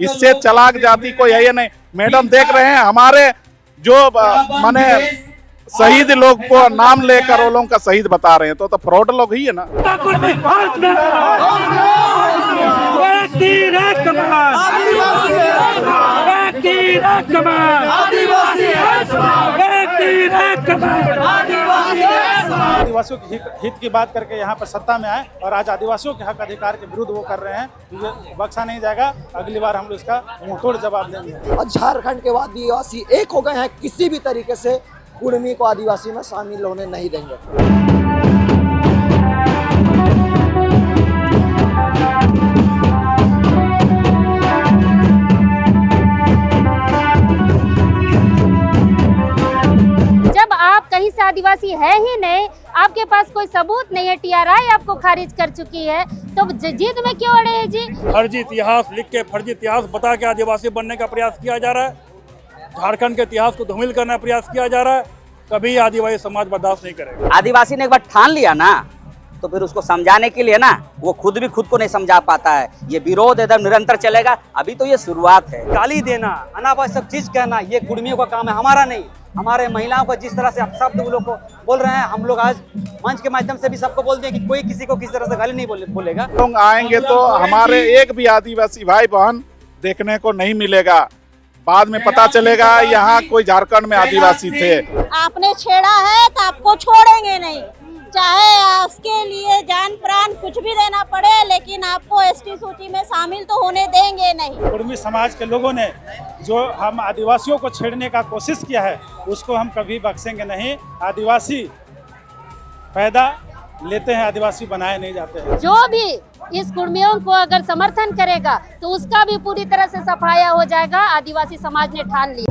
इससे चालाक जाति कोई है ही नहीं। मैडम देख रहे हैं हमारे जो माने शहीद लोग को नाम लेकर वो लोगों का शहीद बता रहे हैं, तो फ्रॉड लोग ही है ना। आदिवासियों के हित की बात करके यहाँ पर सत्ता में आए और आज आदिवासियों के हक अधिकार के विरुद्ध वो कर रहे हैं, ये बख्शा नहीं जाएगा। अगली बार हम लोग इसका मुंहतोड़ जवाब देंगे। और झारखंड के आदिवासी एक हो गए हैं, किसी भी तरीके से कुर्मी को आदिवासी में शामिल होने नहीं देंगे। कहीं से आदिवासी है ही नहीं, आपके पास कोई सबूत नहीं है, टीआरआई आपको खारिज कर चुकी है, तो जिद में क्यों अड़े हैं जी? फर्जी इतिहास लिख के, फर्जी इतिहास बता के आदिवासी बनने का प्रयास किया जा रहा है। झारखंड के इतिहास को धूमिल करने का प्रयास किया जा रहा है। कभी आदिवासी समाज बर्दाश्त नहीं करेगा। आदिवासी ने एक बार ठान लिया ना, तो फिर उसको समझाने के लिए ना वो खुद भी खुद को नहीं समझा पाता है। ये विरोध एकदम निरंतर चलेगा। अभी तो ये शुरुआत है। गाली देना, अनावश्यक चीज कहना, ये कुर्मियों का काम है, हमारा नहीं। हमारे महिलाओं को जिस तरह से आप शब्द लोग को बोल रहे हैं, हम लोग आज मंच के माध्यम से भी सबको बोल दें कि कोई किसी को किसी तरह से गाली नहीं बोलेगा। लोग आएंगे तो हमारे एक भी आदिवासी भाई बहन देखने को नहीं मिलेगा। बाद में पता चलेगा यहाँ कोई झारखंड में आदिवासी थे। आपने छेड़ा है तो आपको छोड़ेंगे नहीं, चाहे उसके लिए जान प्राण कुछ भी देना पड़े, लेकिन आपको एसटी सूची में शामिल तो होने देंगे नहीं। कुर्मी समाज के लोगों ने जो हम आदिवासियों को छेड़ने का कोशिश किया है, उसको हम कभी बख्शेंगे नहीं। आदिवासी पैदा लेते हैं, आदिवासी बनाए नहीं जाते हैं। जो भी इस कुर्मियों को अगर समर्थन करेगा तो उसका भी पूरी तरह से सफाया हो जाएगा। आदिवासी समाज ने ठान लिया।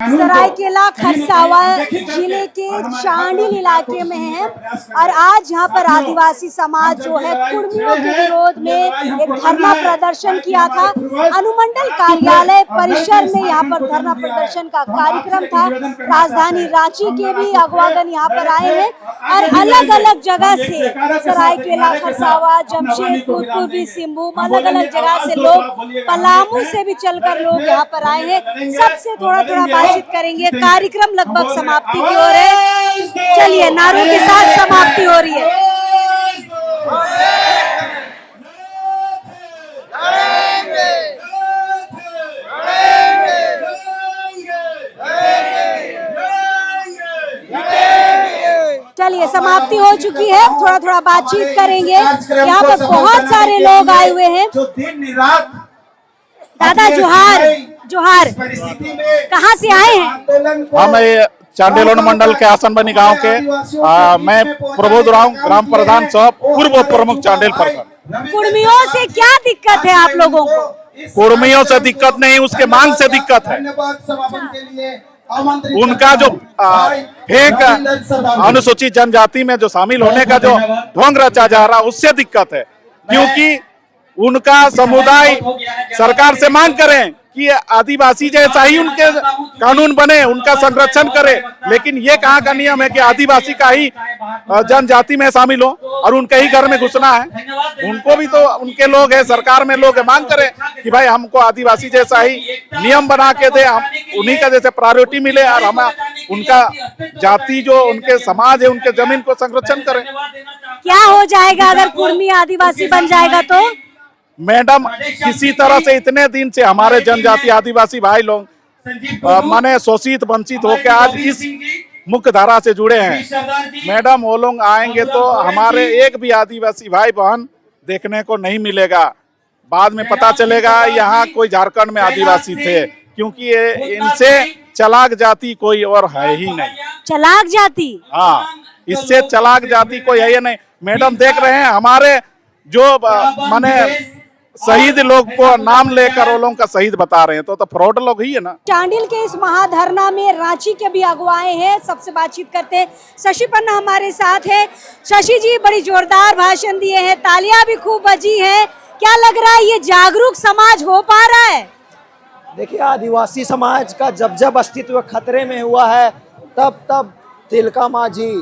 सरायकेला खरसावा जिले के चांडिल इलाके में है और आज यहाँ पर आदिवासी समाज जो है कुर्मियों के विरोध में एक धरना प्रदर्शन किया था। अनुमंडल कार्यालय परिसर में यहाँ पर धरना प्रदर्शन का कार्यक्रम था। राजधानी रांची के भी अगवागन यहाँ पर आए हैं और अलग अलग जगह से सरायकेला खरसावा जमशेदपुर पूर्वी सिंहभूम अलग अलग जगह से लोग, पलामू से भी चलकर लोग यहाँ पर आए हैं। सबसे थोड़ा बातचीत करेंगे। कार्यक्रम लगभग समाप्ति की ओर है। चलिए नारों के साथ समाप्ति हो रही है। चलिए समाप्ति हो चुकी है। थोड़ा बातचीत करेंगे। यहाँ पर बहुत सारे लोग आए हुए हैं। दादा जोहार जोहार, कहाँ से आए हैं? हम चांडिल मंडल के आसनबनी गांव के मैं प्रबोध राव ग्राम प्रधान सह पूर्व प्रमुख चांडिल प्रखंड। कुर्मियों से क्या दिक्कत है आप लोगों को? कुर्मियों से दिक्कत नहीं, उसके मांग से दिक्कत है। उनका जो फेक अनुसूचित जनजाति में जो शामिल होने का जो ढोंग रचा जा रहा, उससे दिक्कत है। क्योंकि उनका समुदाय सरकार से मांग करें कि आदिवासी जैसा ही उनके कानून बने, उनका संरक्षण करे, लेकिन ये कहाँ का नियम है कि आदिवासी का ही जनजाति में शामिल हो और उनके ही घर में घुसना है। उनको भी तो उनके लोग हैं, सरकार में लोग मांग करें कि भाई हमको आदिवासी जैसा ही नियम बना के दे, हम उन्हीं का जैसे प्रायोरिटी मिले और हम उनका जाति जो उनके समाज है उनके जमीन को संरक्षण करें। क्या हो जाएगा अगर कुर्मी आदिवासी बन जाएगा तो? मैडम, किसी तरह से इतने दिन से हमारे जनजाति आदिवासी भाई लोग माने शोषित वंचित होकर आज इस मुख्य धारा से जुड़े हैं। मैडम, वो लोग आएंगे तो हमारे एक भी आदिवासी भाई बहन देखने को नहीं मिलेगा। बाद में पता चलेगा यहाँ कोई झारखंड में आदिवासी थे, क्योंकि इनसे चालाक जाति कोई और है ही नहीं। चालाक जाति? हाँ, इससे चालाक जाति कोई है ही नहीं। मैडम देख रहे हैं हमारे जो माने शहीद लोग को नाम लेकर वो लोगों का शहीद बता रहे हैं, तो फ्रॉड लोग ही है ना। चांडिल के इस महाधरना में रांची के भी अगुवाए हैं। सबसे बातचीत करते हैं। शशि पन्ना हमारे साथ है। शशि जी, बड़ी जोरदार भाषण दिए हैं, तालियां भी खूब बजी हैं। क्या लग रहा है ये जागरूक समाज हो पा रहा है? देखिए, आदिवासी समाज का जब अस्तित्व खतरे में हुआ है, तब तिलका मांझी,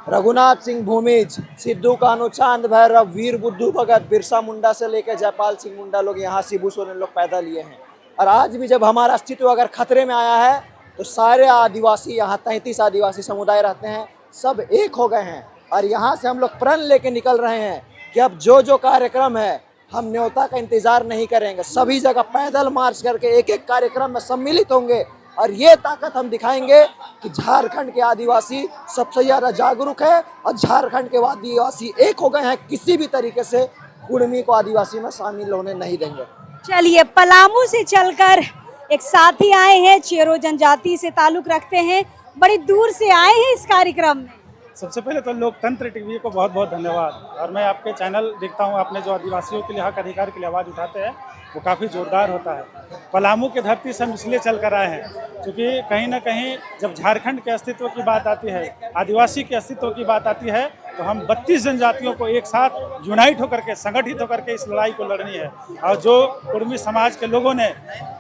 रघुनाथ सिंह भूमिज, सिद्धू कान्हू, चांद भैरव, वीर बुद्धू भगत, बिरसा मुंडा से लेकर जयपाल सिंह मुंडा लोग यहाँ शिबू सोरेन लोग पैदा लिए हैं। और आज भी जब हमारा अस्तित्व अगर खतरे में आया है तो सारे आदिवासी, यहाँ 33 आदिवासी समुदाय रहते हैं, सब एक हो गए हैं। और यहाँ से हम लोग प्रण लेके निकल रहे हैं कि अब जो कार्यक्रम है हम न्योता का इंतजार नहीं करेंगे, सभी जगह पैदल मार्च करके एक एक कार्यक्रम में सम्मिलित होंगे और ये ताकत हम दिखाएंगे कि झारखंड के आदिवासी सबसे ज़्यादा जागरूक है और झारखंड के आदिवासी एक हो गए हैं। किसी भी तरीके से कुर्मी को आदिवासी में शामिल होने नहीं देंगे। चलिए, पलामू से चलकर एक साथी आए हैं, चेरो जनजाति से ताल्लुक रखते हैं, बड़ी दूर से आए हैं इस कार्यक्रम में। सबसे पहले तो लोकतंत्र टीवी को बहुत बहुत धन्यवाद। और मैं आपके चैनल देखता हूँ, आपने जो आदिवासियों के लिए हक अधिकार के लिए आवाज़ उठाते हैं वो काफ़ी ज़ोरदार होता है। पलामू की धरती से हम इसलिए चल कर आए हैं क्योंकि कहीं ना कहीं जब झारखंड के अस्तित्व की बात आती है, आदिवासी के अस्तित्व की बात आती है, तो हम 32 जनजातियों को एक साथ यूनाइट होकर के, संगठित होकर के इस लड़ाई को लड़नी है। और जो कुर्मी समाज के लोगों ने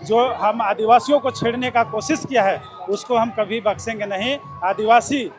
जो हम आदिवासियों को छेड़ने का कोशिश किया है उसको हम कभी बख्शेंगे नहीं। आदिवासी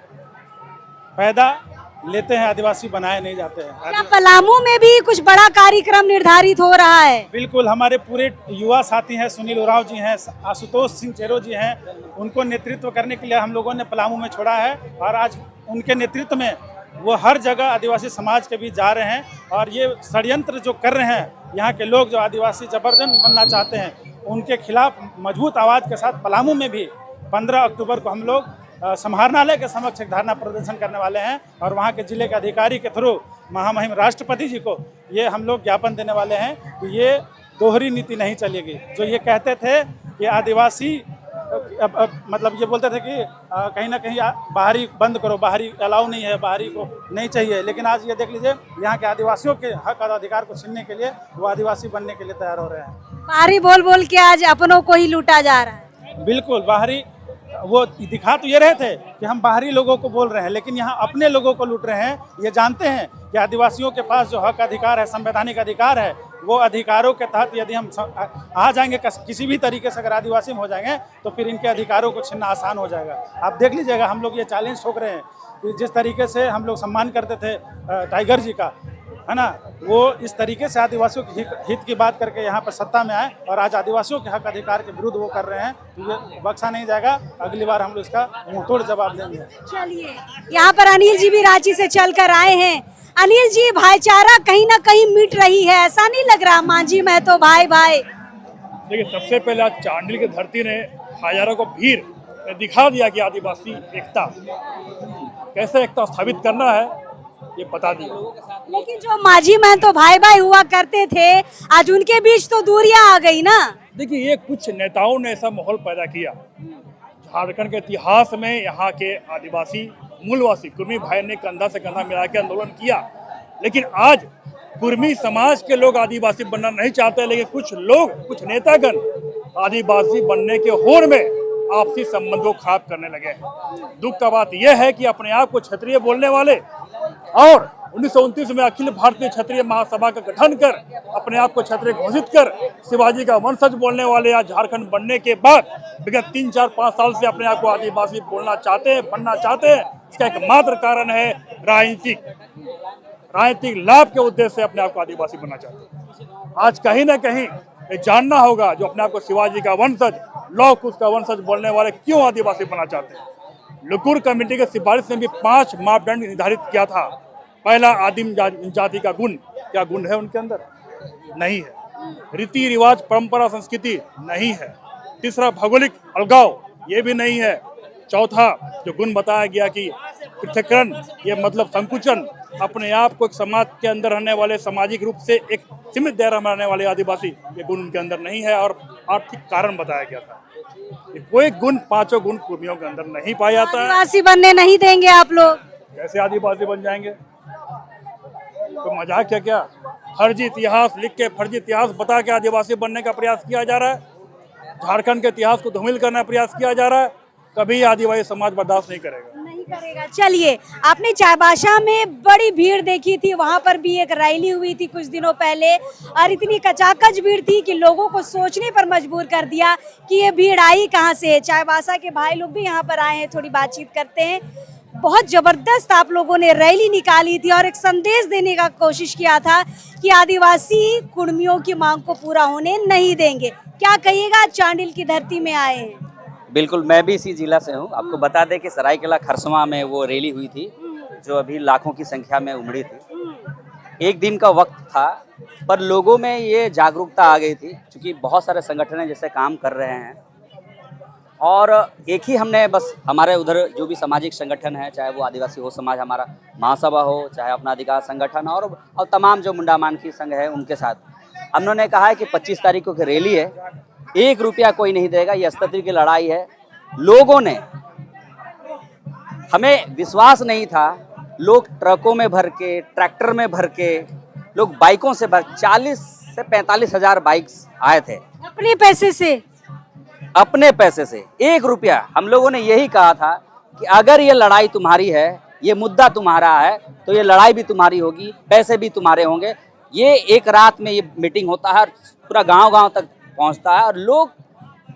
पैदा लेते हैं, आदिवासी बनाए नहीं जाते हैं। क्या पलामू में भी कुछ बड़ा कार्यक्रम निर्धारित हो रहा है? बिल्कुल, हमारे पूरे युवा साथी हैं, सुनील उरांव जी हैं, आशुतोष सिंह चेरो जी हैं, उनको नेतृत्व करने के लिए हम लोगों ने पलामू में छोड़ा है। और आज उनके नेतृत्व में वो हर जगह आदिवासी समाज के बीच जा रहे हैं। और ये षड्यंत्र जो कर रहे हैं यहाँ के लोग, जो आदिवासी जबरदस्त बनना चाहते हैं, उनके खिलाफ मजबूत आवाज़ के साथ पलामू में भी 15 अक्टूबर को हम लोग समाहरणालय के समक्ष एक धरना प्रदर्शन करने वाले हैं। और वहाँ के जिले के अधिकारी के थ्रू महामहिम राष्ट्रपति जी को ये हम लोग ज्ञापन देने वाले हैं कि ये दोहरी नीति नहीं चलेगी। जो ये कहते थे कि आदिवासी मतलब ये बोलते थे कि कहीं ना कहीं बाहरी बंद करो, बाहरी अलाउ नहीं है, बाहरी को नहीं चाहिए, लेकिन आज ये देख लीजिए यहाँ के आदिवासियों के हक और अधिकार को छीनने के लिए वो आदिवासी बनने के लिए तैयार हो रहे हैं। बाहरी बोल बोल के आज अपनों को ही लूटा जा रहा है। बिल्कुल, बाहरी वो दिखा तो ये रहे थे कि हम बाहरी लोगों को बोल रहे हैं, लेकिन यहाँ अपने लोगों को लूट रहे हैं। ये जानते हैं कि आदिवासियों के पास जो हक अधिकार है, संवैधानिक अधिकार है, वो अधिकारों के तहत यदि हम आ जाएंगे किसी भी तरीके से, अगर आदिवासी में हो जाएंगे तो फिर इनके अधिकारों को छीनना आसान हो जाएगा। आप देख लीजिएगा, हम लोग ये चैलेंज ठोक रहे हैं कि जिस तरीके से हम लोग सम्मान करते थे टाइगर जी का, है ना, वो इस तरीके से आदिवासियों के हित की बात करके यहाँ पर सत्ता में आए और आज आदिवासियों के हक अधिकार के विरुद्ध वो कर रहे हैं, तो ये बख्शा नहीं जाएगा। अगली बार हम लोग इसका मुंहतोड़ जवाब देंगे। चलिए, यहाँ पर अनिल जी भी रांची से चलकर आए हैं। अनिल जी, भाईचारा कहीं ना कहीं मिट रही है, ऐसा नहीं लग रहा? मांझी महतो भाई भाई। देखिए, सबसे पहले आज चांडिल की धरती ने हजारों को भीड़ दिखा दिया कि आदिवासी एकता, कैसे एकता स्थापित करना है ये बता दिया। लेकिन जो मांझी महतो भाई भाई हुआ करते थे, आज उनके बीच तो दूरियां आ गई ना। देखिए, ये कुछ नेताओं ने ऐसा माहौल पैदा किया। झारखंड के इतिहास में यहाँ के आदिवासी मूलवासी कुर्मी भाई ने कंधा से कंधा मिला के आंदोलन किया, लेकिन आज कुर्मी समाज के लोग आदिवासी बनना नहीं चाहते, लेकिन कुछ लोग, कुछ नेतागण आदिवासी बनने के होड़ में आपसी संबंध को खराब करने लगे हैं। दुख का बात यह है कि अपने आप को क्षत्रिय बोलने वाले और 1929 में अखिल भारतीय क्षत्रिय महासभा का गठन कर अपने आप को क्षत्रिय घोषित कर शिवाजी का वंशज बोलने वाले आज झारखंड बनने के बाद विगत 3, 4, 5 साल से अपने आप को आदिवासी बोलना चाहते हैं, बनना चाहते हैं। इसका एकमात्र कारण है राजनीतिक लाभ के उद्देश्य से अपने आप को आदिवासी बनना चाहते हैं। आज कहीं ना कहीं ये जानना होगा, जो अपने आप को शिवाजी का वंशज, लौह कुश का वंशज बोलने वाले क्यों आदिवासी बनना चाहते हैं। लुकुर कमेटी के सिफारिश ने भी 5 मापदंड निर्धारित किया था। पहला, आदिम जाति का गुण, क्या गुण है उनके अंदर? नहीं है। रीति रिवाज, परंपरा, संस्कृति नहीं है। तीसरा, भौगोलिक अलगाव, ये भी नहीं है। चौथा, जो गुण बताया गया कि पृथक्करण, ये मतलब संकुचन, अपने आप को एक समाज के अंदर रहने वाले, सामाजिक रूप से एक सीमित दायरा में रहने वाले आदिवासी, ये गुण उनके अंदर नहीं है। और आर्थिक कारण बताया गया था। कोई गुण, 5 गुण कुर्मियों के अंदर नहीं पाया जाता है। आदिवासी बनने नहीं देंगे आप लोग? कैसे आदिवासी बन जाएंगे? तो मजाक है क्या? फर्जी इतिहास लिख के, फर्जी इतिहास बता के आदिवासी बनने का प्रयास किया जा रहा है। झारखंड के इतिहास को धूमिल करने का प्रयास किया जा रहा है। कभी आदिवासी समाज बर्दाश्त नहीं करेगा। चलिए, आपने चाईबासा में बड़ी भीड़ देखी थी, वहां पर भी एक रैली हुई थी कुछ दिनों पहले, और इतनी कचाकच भीड़ थी कि लोगों को सोचने पर मजबूर कर दिया कि ये भीड़ आई कहां से। चाईबासा के भाई लोग भी यहाँ पर आए हैं, थोड़ी बातचीत करते हैं। बहुत जबरदस्त आप लोगों ने रैली निकाली थी और एक संदेश देने का कोशिश किया था कि आदिवासी कुर्मियों की मांग को पूरा होने नहीं देंगे। क्या कहिएगा, चांडिल की धरती में आए हैं? बिल्कुल, मैं भी इसी जिला से हूँ। आपको बता दें कि सरायकेला खरसवां में वो रैली हुई थी जो अभी लाखों की संख्या में उमड़ी थी। एक दिन का वक्त था पर लोगों में ये जागरूकता आ गई थी, क्योंकि बहुत सारे संगठन जैसे काम कर रहे हैं और एक ही हमने बस हमारे उधर जो भी सामाजिक संगठन है, चाहे वो आदिवासी हो समाज हमारा महासभा हो, चाहे अपना अधिकार संगठन और तमाम जो मुंडा मानकी संघ है उनके साथ हम लोगों ने कहा है कि 25 तारीख को रैली है, 1 रुपया कोई नहीं देगा, ये अस्तित्व की लड़ाई है। लोगों ने, हमें विश्वास नहीं था, लोग ट्रकों में भर के, ट्रैक्टर में भर के, लोग बाइकों से भर 40 से 45 हजार बाइक्स आए थे अपने पैसे से, अपने पैसे से 1 रुपया। हम लोगों ने यही कहा था कि अगर ये लड़ाई तुम्हारी है, ये मुद्दा तुम्हारा है, तो ये लड़ाई भी तुम्हारी होगी, पैसे भी तुम्हारे होंगे। ये एक रात में ये मीटिंग होता है और पूरा गांव-गांव तक पहुंचता है और लोग,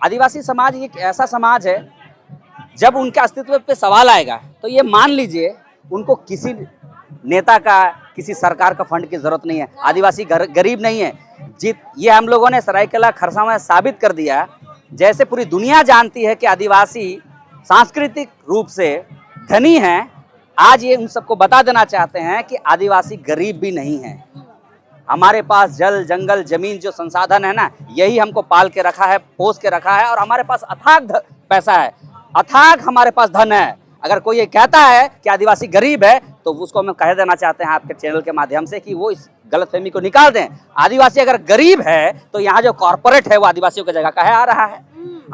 आदिवासी समाज एक ऐसा समाज है, जब उनके अस्तित्व पे सवाल आएगा तो ये मान लीजिए उनको किसी नेता का, किसी सरकार का फंड की जरूरत नहीं है। आदिवासी गरीब नहीं है। ये हम लोगों ने सरायकेला खरसावां में साबित कर दिया। जैसे पूरी दुनिया जानती है कि आदिवासी सांस्कृतिक रूप से धनी हैं, आज ये उन सबको बता देना चाहते हैं कि आदिवासी गरीब भी नहीं है। हमारे पास जल, जंगल, जमीन जो संसाधन है ना, यही हमको पाल के रखा है, पोस के रखा है और हमारे पास अथाक पैसा है, अथाक हमारे पास धन है। अगर कोई ये कहता है कि आदिवासी गरीब है तो उसको हम कह देना चाहते हैं आपके चैनल के माध्यम से कि वो इस गलतफहमी को निकाल दें। आदिवासी अगर गरीब है तो यहाँ जो कॉर्पोरेट है वो आदिवासियों की जगह काहे आ रहा है?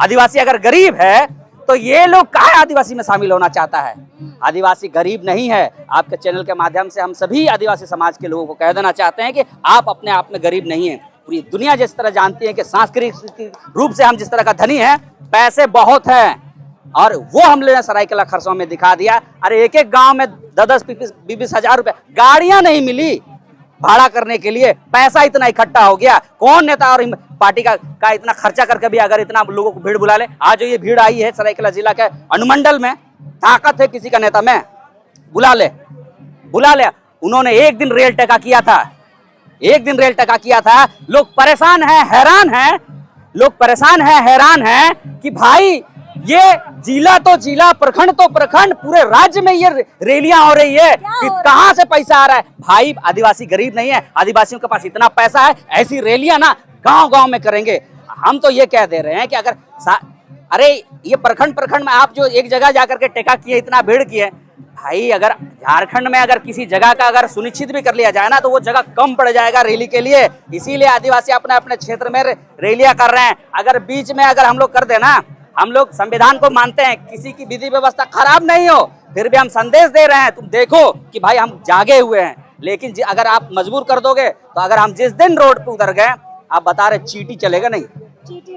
आदिवासी अगर गरीब है तो ये लोग काहे आदिवासी में शामिल होना चाहता है? आदिवासी गरीब नहीं है। आपके चैनल के माध्यम से हम सभी आदिवासी समाज के लोगों को कह देना चाहते हैं कि आप अपने आप में गरीब नहीं है। पूरी दुनिया जिस तरह जानती है कि सांस्कृतिक रूप से हम जिस तरह का धनी है, पैसे बहुत हैं और वो हम लोगों ने सरायकेला खरसावां में दिखा दिया। अरे एक एक गांव में 10-10, 20-20 हजार रुपए, गाड़ियां नहीं मिली भाड़ा करने के लिए, पैसा इतना इकट्ठा हो गया। कौन नेता और पार्टी का इतना खर्चा करके भी अगर इतना लोगों को भीड़ बुला ले? आज जो ये भीड़ आई है सरायकेला जिला के अनुमंडल में, ताकत है किसी का नेता में, बुला ले। उन्होंने एक दिन रेल टका किया था, एक दिन रेल टका किया था। लोग परेशान हैं, हैरान हैं, लोग परेशान हैं, हैरान हैं कि भाई ये जिला तो जिला, प्रखंड तो प्रखंड, पूरे राज्य में ये रैलियां हो रही है कि कहां से पैसा आ रहा है? भाई आदिवासी गरीब नहीं है, आदिवासियों के पास इतना पैसा है, ऐसी रैलियां ना गांव-गांव में करेंगे। हम तो ये कह दे रहे हैं कि अगर अरे ये प्रखंड में आप जो एक जगह जाकर के टेका किए, इतना भीड़ किए, भाई अगर झारखंड में अगर किसी जगह का अगर सुनिश्चित भी कर लिया जाए ना तो वो जगह कम पड़ जाएगा रैली के लिए। इसीलिए आदिवासी अपने अपने क्षेत्र में रैलियां कर रहे हैं। अगर बीच में अगर हम लोग कर देना, हम लोग संविधान को मानते हैं, किसी की विधि व्यवस्था खराब नहीं हो, फिर भी हम संदेश दे रहे हैं, तुम देखो कि भाई हम जागे हुए हैं। लेकिन अगर आप मजबूर कर दोगे तो अगर हम जिस दिन रोड पे उतर गए, आप बता रहे चीटी चलेगा नहीं,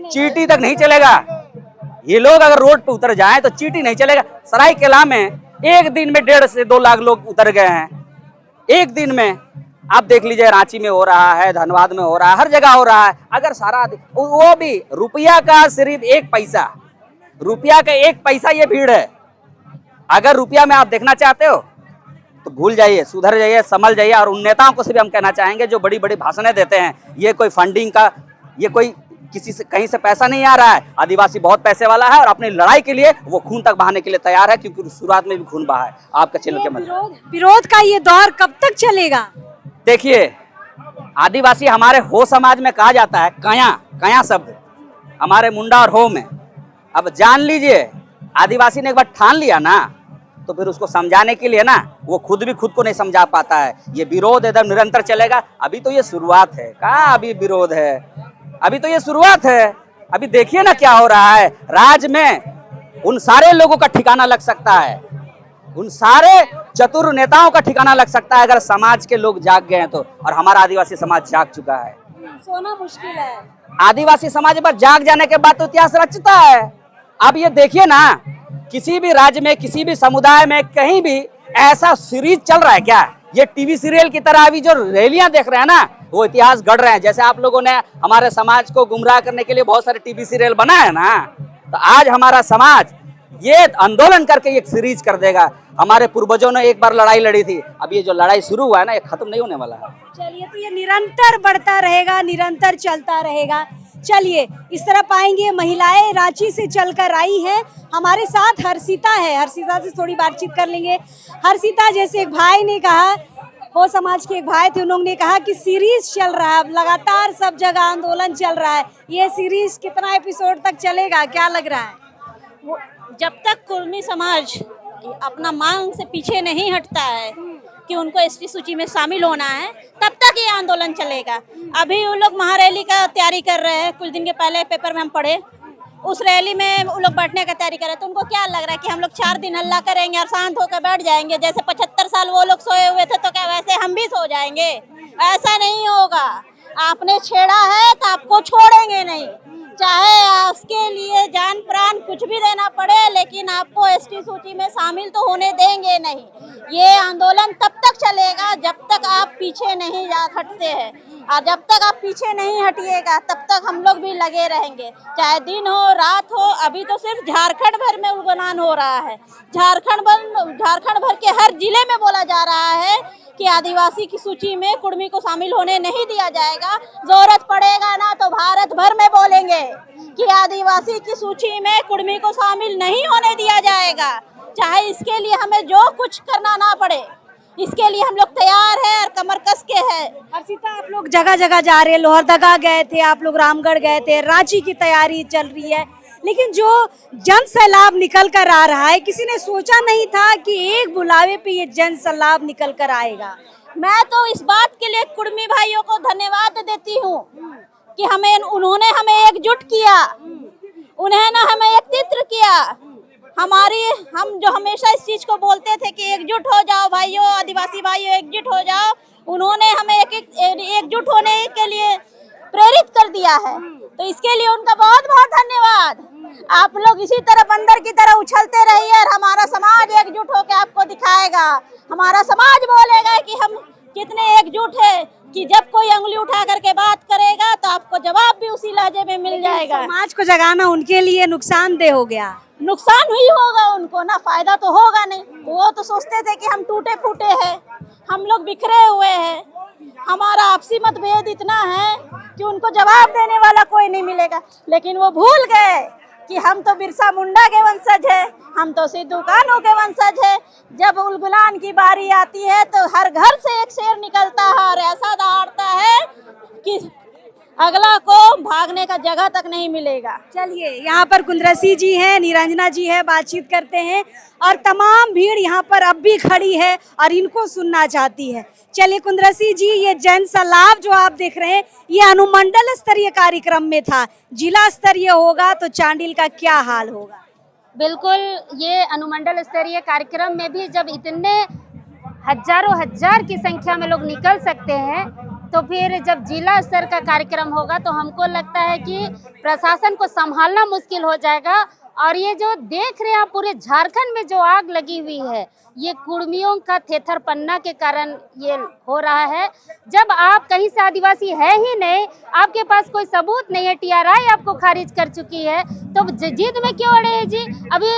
चीटी तक नहीं चलेगा। ये लोग अगर रोड पे उतर जाएं तो चीटी नहीं चलेगा। सरायकेला में एक दिन में 1.5 से 2 लाख लोग उतर गए हैं, एक दिन में। आप देख लीजिए, रांची में हो रहा है, धनबाद में हो रहा है, हर जगह हो रहा है। अगर सारा वो भी रुपया का सिर्फ 1 पैसा, रुपया का 1 पैसा ये भीड़ है। अगर रुपया में आप देखना चाहते हो तो भूल जाइए, सुधर जाइए, संभल जाइए। और उन नेताओं को से भी हम कहना चाहेंगे जो बड़ी बड़ी भाषणें देते हैं, ये कोई फंडिंग का, ये कोई किसी से कहीं से पैसा नहीं आ रहा है। आदिवासी बहुत पैसे वाला है और अपनी लड़ाई के लिए वो खून तक बहाने के लिए तैयार है, क्योंकि शुरुआत में भी खून बहा है। आपके चैनल के माध्यम विरोध का ये दौर कब तक चलेगा? देखिए, आदिवासी हमारे हो समाज में कहा जाता है कया शब्द, हमारे मुंडा और हो में। अब जान लीजिए, आदिवासी ने एक बार ठान लिया ना तो फिर उसको समझाने के लिए ना वो खुद भी खुद को नहीं समझा पाता है। ये विरोध एकदम निरंतर चलेगा। अभी तो ये शुरुआत है। कहाँ अभी विरोध है? अभी तो ये शुरुआत है। अभी देखिए ना क्या हो रहा है राज्य में। उन सारे लोगों का ठिकाना लग सकता है, उन सारे चतुर नेताओं का ठिकाना लग सकता है अगर समाज के लोग जाग गए हैं तो। और हमारा आदिवासी समाज जाग चुका है। सोना मुश्किल है। आदिवासी समाज पर जाग जाने के बाद तो इतिहास रचता है। अब ये देखिए ना, किसी भी राज्य में, किसी भी समुदाय में, कहीं भी ऐसा सीरीज चल रहा है क्या? ये टीवी सीरियल की तरह अभी जो रैलियां देख रहे हैं ना, वो इतिहास गढ़ रहे हैं। जैसे आप लोगों ने हमारे समाज को गुमराह करने के लिए बहुत सारे टीवी सीरियल बनाए ना, तो आज हमारा समाज ये आंदोलन करके एक सीरीज कर देगा। हमारे पूर्वजों ने एक बार लड़ाई लड़ी थी, अब ये जो लड़ाई शुरू हुआ है ना, ये खत्म नहीं होने वाला है। चलिए, तो ये निरंतर बढ़ता रहेगा, निरंतर चलता रहेगा। चलिए, इस तरफ आएंगे, महिलाएं रांची से चलकर आई हैं, हमारे साथ हर्षिता है, हर्षिता से थोड़ी बातचीत कर लेंगे। हर्षिता, जैसे एक भाई ने कहा, हो समाज के एक भाई थे, उन्होंने कहा कि सीरीज चल रहा है, लगातार सब जगह आंदोलन चल रहा है, ये सीरीज कितना एपिसोड तक चलेगा, क्या लग रहा है? जब तक कुर्मी समाज अपना मांग से पीछे नहीं हटता है कि उनको एसटी सूची में शामिल होना है, तब तक ये आंदोलन चलेगा। अभी वो लोग महारैली का तैयारी कर रहे हैं, कुछ दिन के पहले पेपर में हम पढ़े, उस रैली में वो लोग बैठने का तैयारी कर रहे हैं। तो उनको क्या लग रहा है कि हम लोग 4 दिन हल्ला करेंगे और शांत होकर बैठ जाएंगे, जैसे 75 साल वो लोग सोए हुए थे, तो क्या वैसे हम भी सो जाएंगे? ऐसा नहीं होगा। आपने छेड़ा है तो आपको छोड़ेंगे नहीं, चाहे उसके लिए जान प्राण कुछ भी देना पड़े, लेकिन आपको एसटी सूची में शामिल तो होने देंगे नहीं। ये आंदोलन तब तक चलेगा जब तक आप पीछे नहीं हटते हैं, और जब तक आप पीछे नहीं हटिएगा तब तक हम लोग भी लगे रहेंगे, चाहे दिन हो रात हो। अभी तो सिर्फ झारखंड भर में उलगुलान हो रहा है, झारखंड भर के हर जिले में बोला जा रहा है कि आदिवासी की सूची में कुर्मी को शामिल होने नहीं दिया जाएगा। जरूरत पड़ेगा ना तो भारत भर में बोलेंगे कि आदिवासी की सूची में कुर्मी को शामिल नहीं होने दिया जाएगा, चाहे इसके लिए हमें जो कुछ करना ना पड़े, इसके लिए हम लोग तैयार हैं और कमर कस के हैं। हर्षिता, आप लोग जगह जगह जा रहे हैं, लोहरदगा गए थे, आप लोग रामगढ़ गए थे, रांची की तैयारी चल रही है, लेकिन जो जन सैलाब निकल कर आ रहा है, किसी ने सोचा नहीं था कि एक बुलावे पे ये जन सैलाब निकल कर आएगा। मैं तो इस बात के लिए कुर्मी भाइयों को धन्यवाद देती हूँ कि उन्होंने हमें एकजुट किया, उन्होंने हमें एकत्रित किया। हम जो हमेशा इस चीज को बोलते थे कि एकजुट हो जाओ भाइयों, आदिवासी भाइयों एकजुट हो जाओ, उन्होंने हमें एकजुट होने के लिए प्रेरित कर दिया है, तो इसके लिए उनका बहुत बहुत धन्यवाद। आप लोग इसी तरह बंदर की तरह उछलते रहिए और हमारा समाज एकजुट होकर आपको दिखाएगा। हमारा समाज बोलेगा कि हम कितने एकजुट है, कि जब कोई अंगुली उठा करके बात करेगा तो आपको जवाब भी उसी लहजे में मिल जाएगा। समाज को जगाना उनके लिए नुकसानदेह हो गया। नुकसान ही होगा उनको ना, फायदा तो होगा नहीं। वो तो सोचते थे कि हम टूटे फूटे हैं, हम लोग बिखरे हुए हैं, हमारा आपसी मतभेद इतना है कि उनको जवाब देने वाला कोई नहीं मिलेगा। लेकिन वो भूल गए कि हम तो बिरसा मुंडा के वंशज है, हम तो सिद्धू कान्हू के वंशज है। जब उलगुलान की बारी आती है तो हर घर से एक शेर निकलता है और ऐसा दहाड़ता है कि अगला को भागने का जगह तक नहीं मिलेगा। चलिए, यहाँ पर कुंद्रसी जी हैं, निरंजना जी है, बातचीत करते हैं, और तमाम भीड़ यहाँ पर अब भी खड़ी है और इनको सुनना चाहती है। चलिए कुंद्रसी जी, ये जन सैलाब जो आप देख रहे हैं, ये अनुमंडल स्तरीय कार्यक्रम में था, जिला स्तरीय होगा तो चांडिल का क्या हाल होगा? बिल्कुल, ये अनुमंडल स्तरीय कार्यक्रम में भी जब इतने हजारों हजार की संख्या में लोग निकल सकते हैं, तो फिर जब जिला स्तर का कार्यक्रम होगा तो हमको लगता है कि प्रशासन को संभालना मुश्किल हो जाएगा। और ये जो देख रहे हैं आप, पूरे झारखंड में जो आग लगी हुई है, ये कुर्मियों का थेथर पन्ना के कारण ये हो रहा है। जब आप कहीं से आदिवासी है ही नहीं, आपके पास कोई सबूत नहीं है, टीआरआई आपको खारिज कर चुकी है, तो जिद में क्यों अड़े हैं जी? अभी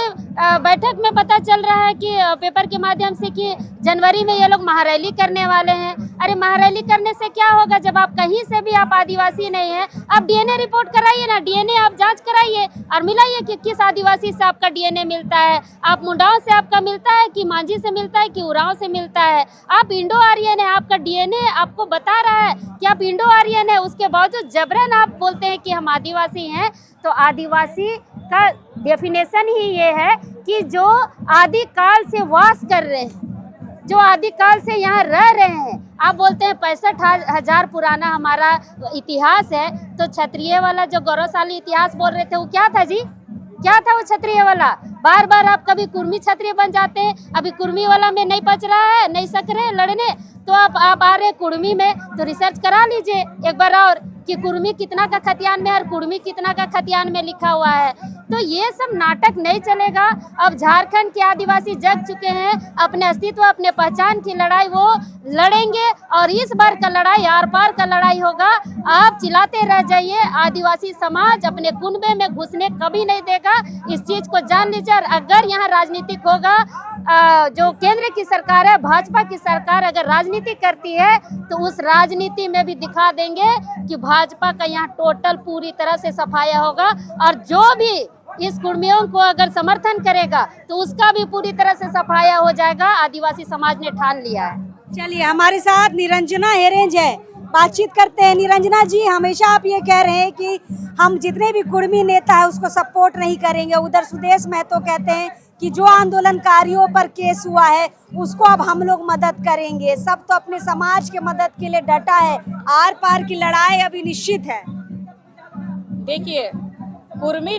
बैठक में पता चल रहा है कि पेपर के माध्यम से कि जनवरी में ये लोग महारैली करने वाले हैं। अरे महारैली करने से क्या होगा? जब आप कहीं से भी आप आदिवासी नहीं है, आप डीएनए रिपोर्ट कराइए ना, डीएनए आप जांच कराइए और मिलाइए कि किस आदिवासी से आपका डीएनए मिलता है। आप मुंडाओं से आपका मिलता है कि मांझी से मिलता है कि उरांव से मिलता है? आप इंडो आर्यन है, आपका डीएनए आपको बता रहा है कि आप इंडो आर्यन है, उसके बावजूद जबरन आप बोलते हैं कि हम आदिवासी हैं। तो आदिवासी का डेफिनेशन ही ये है कि जो आदिकाल से वास कर रहे हैं, जो आदिकाल से यहाँ रह रहे हैं। आप बोलते हैं 65,000 पुराना हमारा इतिहास है, तो क्षत्रिय वाला जो गौरवशाली इतिहास बोल रहे थे वो क्या था जी? क्या था वो क्षत्रिय वाला? बार बार आप कभी कुर्मी क्षत्रिय बन जाते हैं, अभी कुर्मी वाला में नहीं पच रहा है, नहीं सक रहे लड़ने, तो आप आ रहे कुर्मी में, तो रिसर्च करा लीजिए एक बार और कि कुर्मी कितना का खतियान में और कुर्मी कितना का खतियान में लिखा हुआ है। तो ये सब नाटक नहीं चलेगा। अब झारखंड के आदिवासी जग चुके हैं, अपने अस्तित्व अपने पहचान की लड़ाई वो लड़ेंगे और इस बार का लड़ाई आर पार का लड़ाई होगा। आप चिल्लाते रह जाइए, आदिवासी समाज अपने कुनबे में घुसने कभी नहीं देगा। इस चीज को जान लीजिए। और अगर यहाँ राजनीतिक होगा, जो केंद्र की सरकार है, भाजपा की सरकार अगर राजनीति करती है तो उस राजनीति में भी दिखा देंगे कि भाजपा का यहाँ टोटल पूरी तरह से सफाया होगा। और जो भी इस कुर्मियों को अगर समर्थन करेगा तो उसका भी पूरी तरह से सफाया हो जाएगा। आदिवासी समाज ने ठान लिया है। चलिए, हमारे साथ निरंजना हेरेंज है, बातचीत करते हैं। निरंजना जी, हमेशा आप ये कह रहे हैं कि हम जितने भी कुर्मी नेता है उसको सपोर्ट नहीं करेंगे। उधर सुदेश महतो कहते हैं कि जो आंदोलनकारियों पर केस हुआ है उसको अब हम लोग मदद करेंगे। सब तो अपने समाज के मदद के लिए डटा है। आर पार की लड़ाई अभी निश्चित है। देखिए, कुर्मी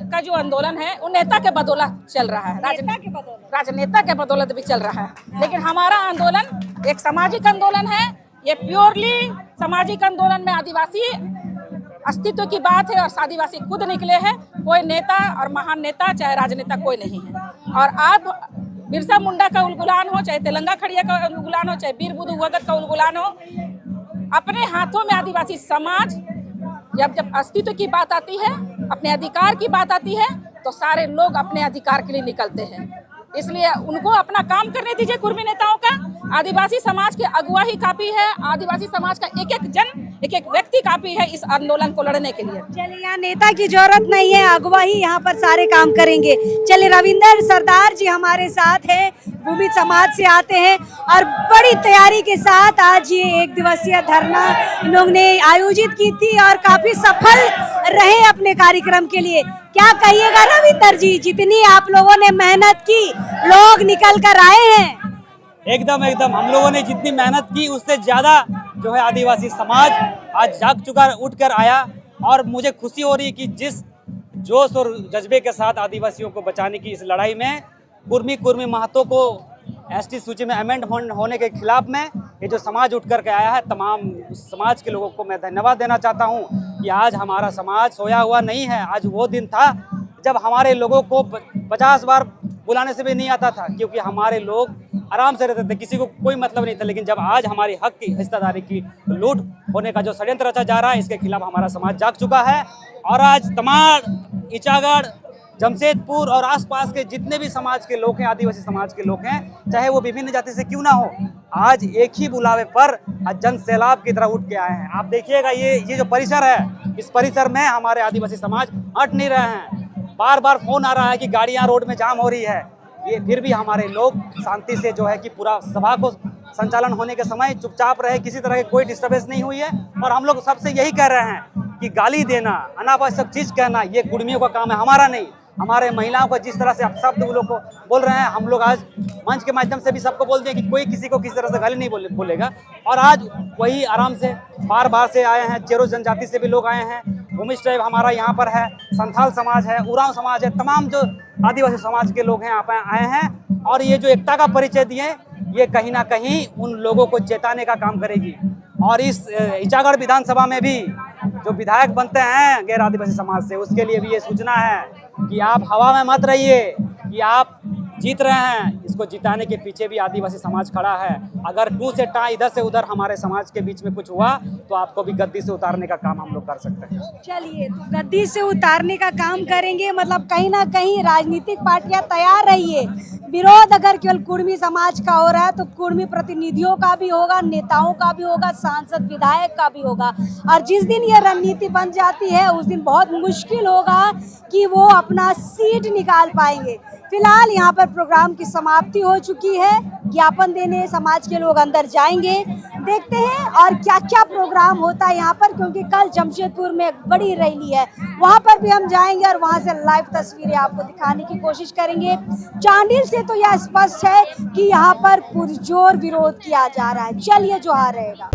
का जो आंदोलन है वो नेता के बदौलत चल रहा है, राजनेता के बदौलत भी चल रहा है। लेकिन हमारा आंदोलन एक सामाजिक आंदोलन है। ये प्योरली सामाजिक आंदोलन में आदिवासी अस्तित्व की बात है और आदिवासी खुद निकले हैं। कोई नेता और महान नेता चाहे राजनेता कोई नहीं है। और आप बिरसा मुंडा का उलगुलान हो, चाहे तेलंगा खड़िया का उलगुलान हो, चाहे वीर बुद्धू भगत का उलगुलान हो, अपने हाथों में आदिवासी समाज जब अस्तित्व की बात आती है, अपने अधिकार की बात आती है, तो सारे लोग अपने अधिकार के लिए निकलते हैं। इसलिए उनको अपना काम करने दीजिए कुर्मी नेताओं का। आदिवासी समाज की अगुवाई काफी है। आदिवासी समाज का एक एक व्यक्ति काफी है इस आंदोलन को लड़ने के लिए। चलिए, यहाँ नेता की जरूरत नहीं है, अगुवाई यहाँ पर सारे काम करेंगे। चलिए, रविंदर सरदार जी हमारे साथ हैं, भूमि समाज से आते हैं और बड़ी तैयारी के साथ आज ये 1 दिवसीय धरना इन्होंने आयोजित की थी और काफी सफल रहे अपने कार्यक्रम के लिए। क्या कहिएगा रविंदर जी, जितनी आप लोगों ने मेहनत की, लोग निकल कर आए हैं? एकदम हम लोगों ने जितनी मेहनत की उससे ज्यादा जो है आदिवासी समाज आज जाग चुका, उठ कर आया। और मुझे खुशी हो रही है कि जिस जोश और जज्बे के साथ आदिवासियों को बचाने की इस लड़ाई में कुर्मी महतो को एसटी सूची में अमेंड होने के खिलाफ में ये जो समाज उठ कर के आया है, तमाम समाज के लोगों को मैं धन्यवाद देना चाहता हूँ कि आज हमारा समाज सोया हुआ नहीं है। आज वो दिन था जब हमारे लोगों को 50 बार बुलाने से भी नहीं आता था, क्योंकि हमारे लोग आराम से रहते थे, किसी को कोई मतलब नहीं था। लेकिन जब आज हमारी हक की हिस्सेदारी की लूट होने का जो षड्यंत्र रचा जा रहा है, इसके खिलाफ हमारा समाज जाग चुका है। और आज तमाम इचागढ़, जमशेदपुर और आसपास के जितने भी समाज के लोग हैं, आदिवासी समाज के लोग हैं, चाहे वो विभिन्न जाति से क्यों ना हो, आज एक ही बुलावे पर आज जन सैलाब की तरह उठ के आए हैं। आप देखिएगा ये जो परिसर है, इस परिसर में हमारे आदिवासी समाज हट नहीं रहे हैं। बार बार फोन आ रहा है कि गाड़ियां रोड में जाम हो रही है, ये फिर भी हमारे लोग शांति से जो है कि पूरा सभा को संचालन होने के समय चुपचाप रहे, किसी तरह की कोई डिस्टर्बेंस नहीं हुई है। और हम लोग सबसे यही कह रहे हैं कि गाली देना, अनावश्यक चीज कहना, ये कुर्मियों का काम है, हमारा नहीं। हमारे महिलाओं को जिस तरह से आप शब्द लोग को बोल रहे हैं, हम लोग आज मंच के माध्यम से भी सबको बोल दें कि कोई किसी को किसी तरह से गाली नहीं बोलेगा। और आज वही आराम से बार से आए हैं, चेरो जनजाति से भी लोग आए हैं, भूमिज ट्राइब हमारा यहाँ पर है, संथाल समाज है, उरांव समाज है, तमाम जो आदिवासी समाज के लोग हैं यहाँ पर आए हैं। और ये जो एकता का परिचय दिए, ये कहीं ना कहीं उन लोगों को चेताने का काम करेगी। और इस इचागढ़ विधानसभा में भी जो विधायक बनते हैं गैर आदिवासी समाज से, उसके लिए भी ये सूचना है कि आप हवा में मत रहिए कि आप जीत रहे हैं। इसको जिताने के पीछे भी आदिवासी समाज खड़ा है। अगर टू से टा इधर से उधर हमारे समाज के बीच में कुछ हुआ तो आपको भी गद्दी से उतारने का काम हम लोग कर सकते हैं। चलिए, तो गद्दी से उतारने का काम करेंगे, मतलब कहीं ना कहीं राजनीतिक पार्टियां तैयार रहिए। विरोध अगर केवल कुर्मी समाज का हो रहा है तो कुर्मी प्रतिनिधियों का भी होगा, नेताओं का भी होगा, सांसद विधायक का भी होगा। और जिस दिन ये रणनीति बन जाती है उस दिन बहुत मुश्किल होगा कि वो अपना सीट निकाल पाएंगे। फिलहाल यहाँ पर प्रोग्राम की समाप्ति हो चुकी है। ज्ञापन देने समाज के लोग अंदर जाएंगे, देखते हैं और क्या क्या प्रोग्राम होता है यहाँ पर, क्योंकि कल जमशेदपुर में एक बड़ी रैली है, वहाँ पर भी हम जाएंगे और वहाँ से लाइव तस्वीरें आपको दिखाने की कोशिश करेंगे। चांडिल से तो यह स्पष्ट है कि यहाँ पर पुरजोर विरोध किया जा रहा है। चलिए, जोहार रहेगा।